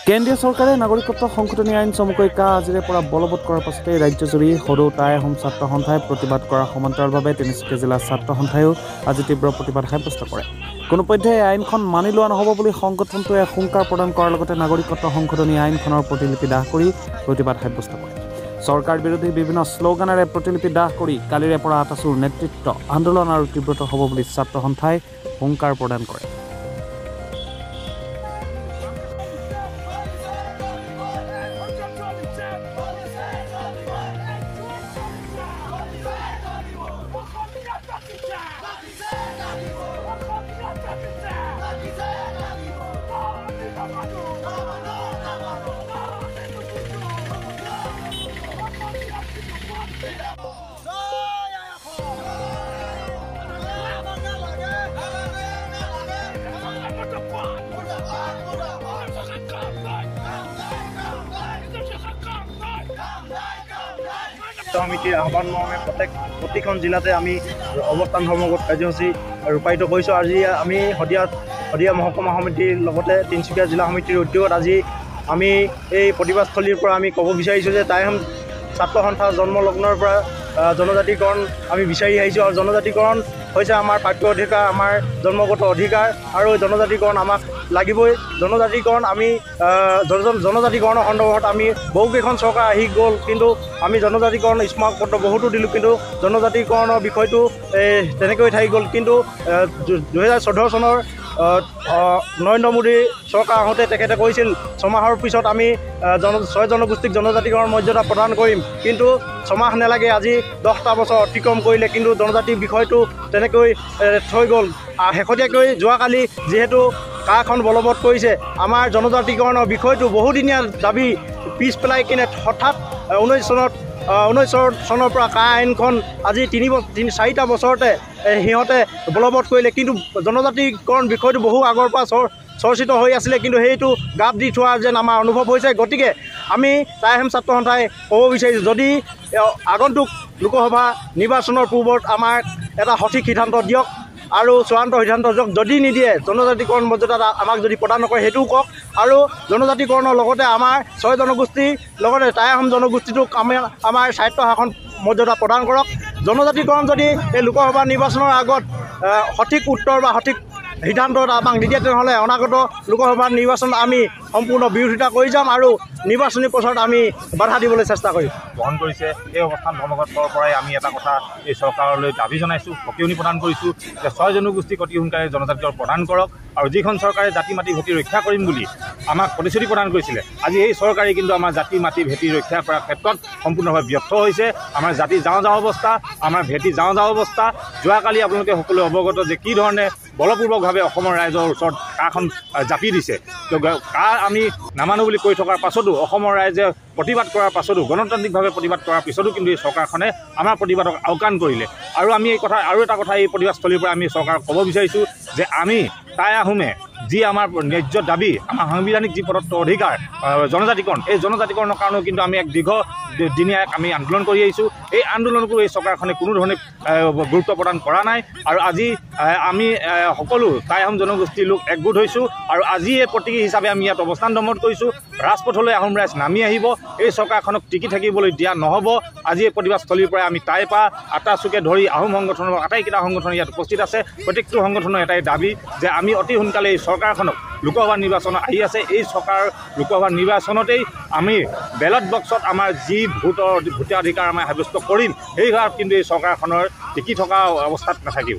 কেন্দ্ৰীয় চৰকাৰে নাগৰিকত্ব সংশোধনী আইন চমুকৈ কা আজিৰে পৰা বলবৎ কৰাৰ পাছতে ৰাজ্যজুৰি সৰু টাই আহোম ছাত্ৰ সন্থাই প্ৰতিবাদ কৰাৰ সমান্তৰালভাৱে তিনিচুকীয়া জিলাৰ ছাত্ৰ সন্থায়ো আজি তীব্ৰ প্ৰতিবাদ সাব্যস্ত কৰে। কোনোপধ্যে এই আইনখন মানি লোৱা নহ'ব বুলি সংগঠনটোৱে হুংকাৰ প্ৰদান কৰাৰ লগতে নাগৰিকত্ব সংশোধনী আইনখনৰ প্ৰতিলিপি দাহ কৰি প্ৰতিবাদ সাব্যস্ত কৰে। চৰকাৰ বিৰোধী বিভিন্ন শ্লোগানেৰে প্ৰতিলিপি দাহ কৰি কালিৰে পৰা আটাচুৰ নেতৃত্ব আন্দোলন আৰু তীব্ৰতৰ হ'ব বুলি ছাত্ৰ সন্থাই হুংকাৰ প্ৰদান কৰে। সমিতিৰ আহ্বান মৰ্মে প্ৰতিখন জিলাতে আমি অৱস্থান ধৰ্মঘট কাৰ্যসূচী ৰূপায়িত কৰিছোঁ। আজি আমি শদিয়া মহকুমা সমিতিৰ লগতে তিনিচুকীয়া জিলা সমিতিৰ উদ্যোগত আজি আমি এই প্ৰতিবাদস্থলীৰ পৰা আমি ক'ব বিচাৰিছোঁ যে টাই আহোম ছাত্ৰ সন্থাৰ জন্মলগ্নৰ পৰা জনজাতিকৰণ আমি বিচাৰি আহিছোঁ আৰু জনজাতিকৰণ হৈছে আমাৰ প্ৰাপ্য অধিকাৰ, আমাৰ জন্মগত অধিকাৰ আৰু জনজাতিকৰণ আমাক লাগিবই। জনজাতিকৰণ আমি জনজাতিকৰণৰ সন্দৰ্ভত আমি বহুকেইখন চৰকাৰ আহি গ'ল, কিন্তু আমি জনজাতিকৰণ স্মাৰকপত্ৰ বহুতো দিলোঁ, কিন্তু জনজাতিকৰণৰ বিষয়টো তেনেকৈ থাকি গ'ল। কিন্তু 2014 চনৰ নৰেন্দ্ৰ মোদী চৰকাৰ আহোঁতে তেখেতে কৈছিল 6 মাহৰ পিছত আমি 6 জনগোষ্ঠীক জনজাতিকৰণ মৰ্যাদা প্ৰদান কৰিম, কিন্তু 6 মাহ নালাগে আজি 10টা বছৰ অতিক্ৰম কৰিলে, কিন্তু জনজাতি বিষয়টো তেনেকৈ থৈ গ'ল। শেহতীয়াকৈ যোৱাকালি যিহেতু কাখন বলবৎ কৰিছে, আমাৰ জনজাতিকৰণৰ বিষয়টো বহুদিনীয়া দাবী পিছ পেলাই কিনে হঠাৎ 19 চনৰ পৰা কা আইনখন আজি 4টা বছৰতে সিহঁতে বলবৎ কৰিলে, কিন্তু জনজাতিকৰণ বিষয়টো বহু আগৰ পৰা চৰ্চিত হৈ আছিলে, কিন্তু সেইটো গাপ দি থোৱা যেন আমাৰ অনুভৱ হৈছে। গতিকে আমি টাই আহোম ছাত্ৰ সন্থাই ক'ব বিচাৰিছোঁ, যদি আগন্তুক লোকসভা নিৰ্বাচনৰ পূৰ্বত আমাৰ এটা সঠিক সিদ্ধান্ত দিয়ক আৰু চূড়ান্ত সিদ্ধান্ত দিয়ক। যদি নিদিয়ে জনজাতিকৰণ মৰ্যাদা আমাক যদি প্ৰদান নকৰে সেইটোও কওক, আৰু জনজাতিকৰণৰ লগতে আমাৰ 6 জনগোষ্ঠীৰ লগতে টাই আহোম জনগোষ্ঠীটোক আমাৰ স্বায়ত্ব শাসন মৰ্যাদা প্ৰদান কৰক। জনজাতিকৰণ যদি এই লোকসভা নিৰ্বাচনৰ আগত সঠিক উত্তৰ বা সঠিক সিদ্ধান্ত আমাক নিদিয়ে, তেনেহ'লে অনাগত লোকসভা নিৰ্বাচন আমি সম্পূৰ্ণ বিৰোধিতা কৰি যাম আৰু নিৰ্বাচনী প্ৰচাৰত আমি বাধা দিবলৈ চেষ্টা কৰিম। গ্ৰহণ কৰিছে এই অৱস্থান ধৰ্মঘটৰ পৰাই আমি এটা কথা এই চৰকাৰলৈ দাবী জনাইছোঁ, সকিয়নি প্ৰদান কৰিছোঁ যে 6 জনগোষ্ঠীক অতি সোনকালে জনজাতিকৰণ প্ৰদান কৰক, আৰু যিখন চৰকাৰে জাতি মাটি ভেটি ৰক্ষা কৰিম বুলি আমাক প্ৰতিশ্ৰুতি প্ৰদান কৰিছিলে, আজি এই চৰকাৰে কিন্তু আমাৰ জাতি মাটি ভেটি ৰক্ষা কৰাৰ ক্ষেত্ৰত সম্পূৰ্ণভাৱে ব্যৰ্থ হৈছে। আমাৰ জাতি যাওঁ অৱস্থা, আমাৰ ভেটি যাওঁ অৱস্থা। যোৱাকালি আপোনালোকে সকলোৱে অৱগত যে কি ধৰণে বলপূৰ্বকভাৱে অসমৰ ৰাইজৰ ওচৰত কাখন জাপি দিছে। কা আমি নামানো বুলি কৈ থকাৰ পাছতো, অসমৰ ৰাইজে প্ৰতিবাদ কৰাৰ পাছতো, গণতান্ত্ৰিকভাৱে প্ৰতিবাদ কৰাৰ পিছতো কিন্তু এই চৰকাৰখনে আমাৰ প্ৰতিবাদক আওকাণ কৰিলে। আৰু আমি আৰু এটা কথা এই প্ৰতিবাদস্থলীৰ পৰা আমি চৰকাৰক ক'ব বিচাৰিছোঁ যে আমি টাই আহোমে যি আমাৰ ন্যায্য দাবী, আমাৰ সাংবিধানিক যি প্ৰদত্ত অধিকাৰ জনজাতিকৰণ, এই জনজাতিকৰণৰ কাৰণেও কিন্তু আমি এক দীৰ্ঘদিনীয়া আমি আন্দোলন কৰি আহিছোঁ। এই আন্দোলনকো এই চৰকাৰখনে কোনো ধৰণে গুৰুত্ব প্ৰদান কৰা নাই, আৰু আজি আমি সকলো টাই আহোম জনগোষ্ঠীৰ লোক একগোট হৈছোঁ, আৰু আজি এই প্ৰতীকী হিচাপে আমি ইয়াত অৱস্থান ধৰ্মঘট কৰিছোঁ। ৰাজপথলৈ আহোম ৰাইজ নামি আহিব, এই চৰকাৰখনক টিকি থাকিবলৈ দিয়া নহ'ব। আজি এই প্ৰতিবাদস্থলীৰ পৰাই আমি টাইপা আটাচুকে ধৰি আহোম সংগঠনৰ আটাইকেইটা সংগঠন ইয়াত উপস্থিত আছে। প্ৰত্যেকটো সংগঠনৰ এটাই দাবী যে আমি অতি সোনকালে এই চৰকাৰখনক, লোকসভা নিৰ্বাচন আহি আছে, এই চৰকাৰ লোকসভা নিৰ্বাচনতেই আমি বেলট বক্সত আমাৰ যি ভোটাধিকাৰ আমি সাব্যস্ত কৰিম, সেই কিন্তু এই চৰকাৰখনৰ টিকি থকা অৱস্থাত নাথাকিব।